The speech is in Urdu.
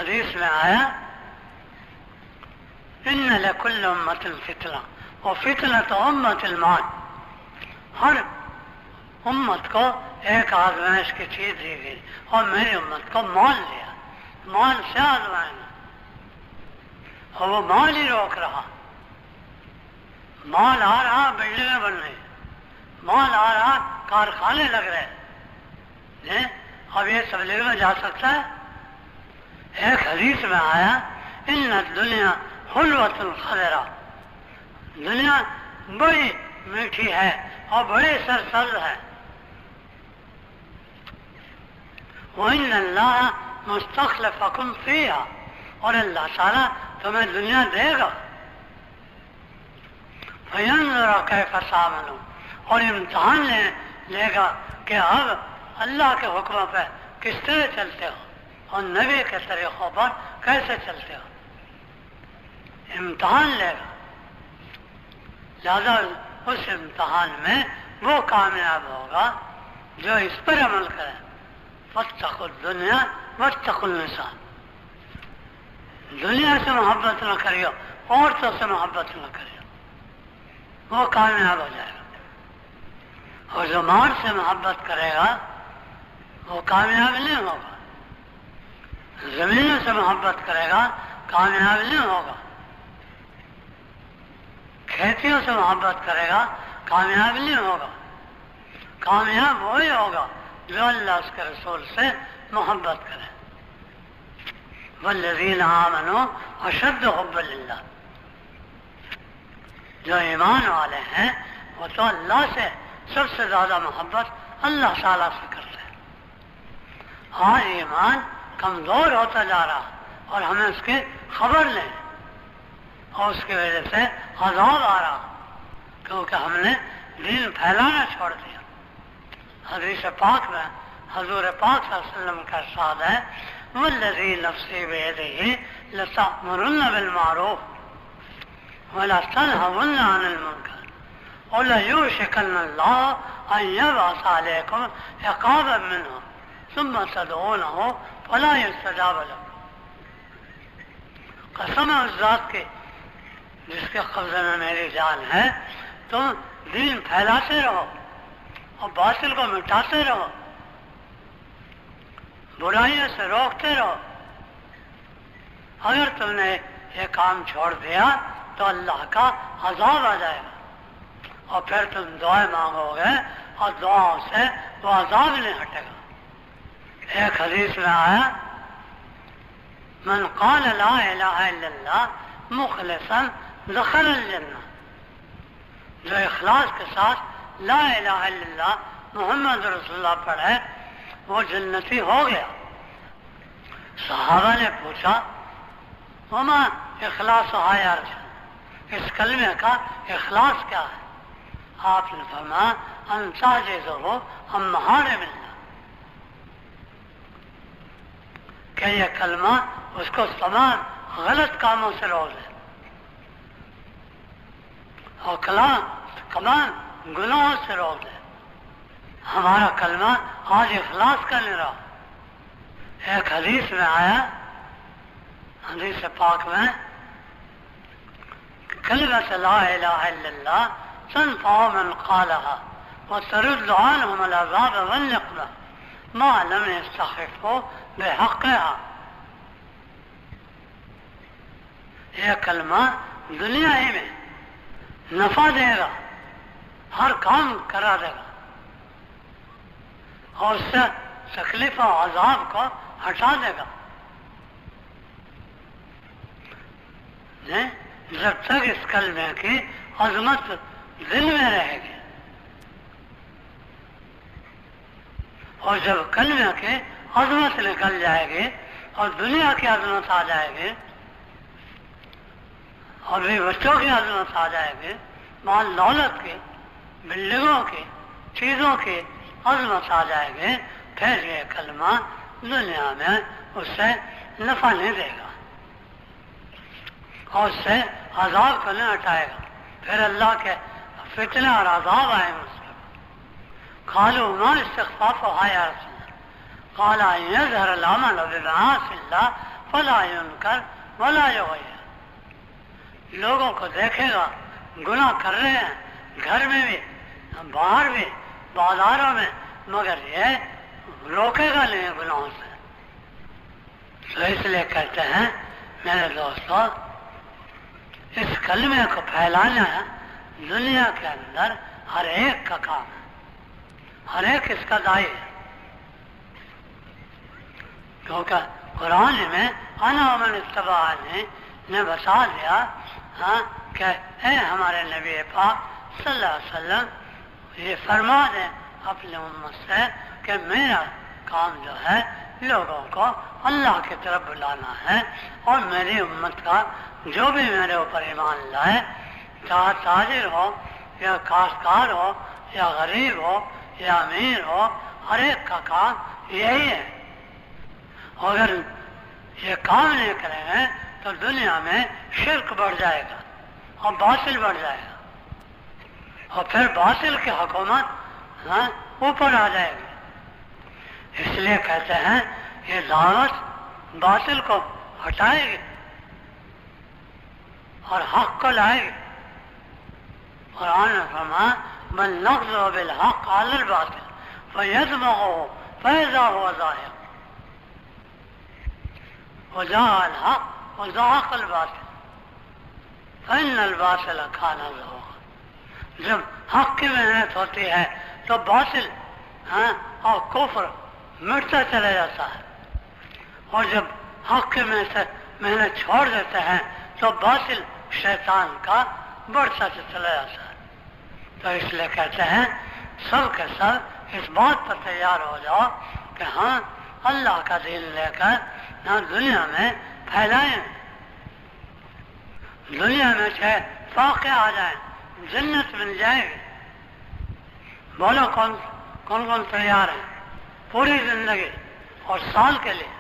حدیث میں آیا ان لکل امت فتنہ وفتنۃ امت المال، ہر امت کو ایک آزمائش کی چیز دی گئی اور میری امت کو مال لیا، مال سے آزمائنا، اور وہ مال ہی روک رہا۔ مال آ رہا بلڈنگیں بن رہی، مال آ رہا کارخانے لگ رہے، اب یہ تبلیغ میں جا سکتا ہے؟ ایک حدیث میں آیا ان الدنیا حلوۃ خضرا، دنیا بڑی میٹھی ہے اور بڑی سرسبز ہے، وَإِنَّ اللَّهَ مُسْتَخْلِفَكُمْ فِيهَا، اور اللہ تعالیٰ تمہیں دنیا دے گا، فَيَنْظُرَ كَيْفَ تَعْمَلُونَ، اور امتحان لے گا کہ اب اللہ کے حکموں پہ کس طرح چلتے ہو اور نبی کے طریقوں پر کیسے چلتے ہو، امتحان لے گا۔ لہذا اس امتحان میں وہ کامیاب ہوگا جو اس پر عمل کرے۔ فاتقوا الدنیا واتقوا النساء، دنیا سے محبت نہ کریو، عورتوں سے محبت نہ کریو، وہ کامیاب ہو جائے گا۔ اور جو مال سے محبت کرے گا وہ کامیاب نہیں ہوگا، زمینوں سے محبت کرے گا کامیاب نہیں ہوگا، کھیتیوں سے محبت کرے گا کامیاب نہیں ہوگا، کامیاب وہی ہوگا جو اللہ اس کے رسول سے محبت کرے۔ والذین آمنوا اشد حبا للہ، جو ایمان والے ہیں وہ تو اللہ سے سب سے زیادہ محبت اللہ تعالیٰ سے کرتے ہیں۔ آج ایمان کمزور ہوتا جا رہا اور ہمیں اس کی خبر نہیں، اور اس کی وجہ سے عذاب آ رہا کیونکہ ہم نے دین پھیلانا چھوڑ دیا۔ حدیث پاک میں حضور پاک صلی اللہ علیہ وسلم کا ارشاد ہے والذی نفسی بیدہ لتأمرن بالمعروف وَلَتَنْهَوْنَ عَنِ الْمُنْكَرِ وَلَيُوشِكَنَّ اللَّهُ أَنْ يَبْعَثَ عَلَيْكُمْ عِقَابًا مِّنْهُ ثُمَّ تَدْعُونَهُ فَلَا يُسْتَجَابَ لَكُمْ۔ قسم ہے اس ذات کی جس کے قبضے میں میری جان ہے، تم دین پھیلاتے رہو اور باطل کو مٹاتے رہو، برائیوں سے روکتے رہو۔ اگر تم نے یہ کام چھوڑ دیا تو اللہ کا عذاب آ جائے گا، اور پھر تم دعائیں مانگو گے اور دعاؤں سے وہ عذاب نہیں ہٹے گا۔ ایک حدیث میں آیا من قال لا الہ الا اللہ مخلصا دخل الجنہ، جو اخلاص کے ساتھ لا الہ الا اللہ محمد رسول اللہ پڑھے وہ جنتی ہو گیا۔ صحابہ نے پوچھا وما اخلاص یا رسول، اس کلمے کا اخلاص کیا ہے؟ آپ نے فرمایا ان تعجزہ عن محارم اللہ، کہ یہ کلمہ اس کو تمام غلط کاموں سے روک دے اور تمام گناہوں سے روک دے۔ ہمارا کلمہ آج اخلاص کا نہیں رہا۔ ایک حدیث میں آیا، حدیث پاک میں کلمۃ لا الہ الا اللہ تنفع من قالها وترد عنهم العذاب والنقمة ما لم يستخفوا بحقها۔ یہ کلمہ دنیا ہی میں نفع دے گا، ہر کام کرا دے گا اور اس سے تکلیف و عذاب کو ہٹا دے گا۔ جب تک اس کلمے کی عظمت دل میں رہے گی، اور جب کلمے کی عظمت نکل جائے گی اور دنیا کی عظمت آ جائے گی اور بھی بچوں کی عظمت آ جائے گی، مال دولت کی، بلڈنگوں کی، چیزوں کی عظمت آ جائے گی، پھر یہ کلمہ دنیا میں اس سے نفع نہیں دے گا اور اس سے عذاب کو نہیں ہٹائے گا، پھر اللہ کے فتنہ اور عذاب آئیں گے اس کے بعد۔ قالوا ما استخفاف یا رسول اللہ، قال يظهر العمل بمعاصي الله فلا ينكر ولا يغير. لوگوں کو دیکھے گا گناہ کر رہے ہیں گھر میں بھی باہر بھی بازاروں میں، مگر یہ روکے گا نہیں گناہوں سے. تو اس لیے کہتے ہیں میرے دوستوں، اس کلمے کو پھیلانا دنیا کے اندر ہر ایک کا کام ہے، ہر ایک اس کا دائی ہے. کیونکہ قرآن میں انا ومن اتبعنی نے بتا دیا کہ اے ہمارے نبی پاک صلی اللہ علیہ وسلم یہ فرما دیں اپنی امت سے کہ میرا کام جو ہے لوگوں کو اللہ کی طرف بلانا ہے، اور میری امت کا جو بھی میرے اوپر ایمان لائے، چاہے تاجر ہو یا کاشتکار ہو یا غریب ہو یا امیر ہو، ہر ایک کا کام یہی ہے. اگر یہ کام نہیں کریں گے تو دنیا میں شرک بڑھ جائے گا اور باطل بڑھ جائے گا، اور پھر باطل کی حکومت اوپر آ جائے گی. اس لیے کہتے ہیں یہ دعوت باطل کو ہٹائے گی اور حق کو لائے گی. قرآن نے فرمایا بل نقذف بالحق علی الباطل فیدمغه فاذا هو زاهق وجاء الحق وزهق الباطل فإن الباطل كان زهوقا. جب حق کی محنت ہوتی ہے تو باطل اور کفر مٹتا چلا جاتا ہے، اور جب حق کی محنت چھوڑ دیتے ہیں تو باطل شیطان کا بڑھتا چلا جاتا ہے. تو اس لیے کہتے ہیں سب کے سب اس بات پر تیار ہو جاؤ کہ ہاں اللہ کا دین لے کر دنیا میں پھیلائیں، دنیا میں چاہے فاقے آ جائیں، جنت مل جائے گی. بولو کون کون تیار ہیں پوری زندگی اور سال کے لیے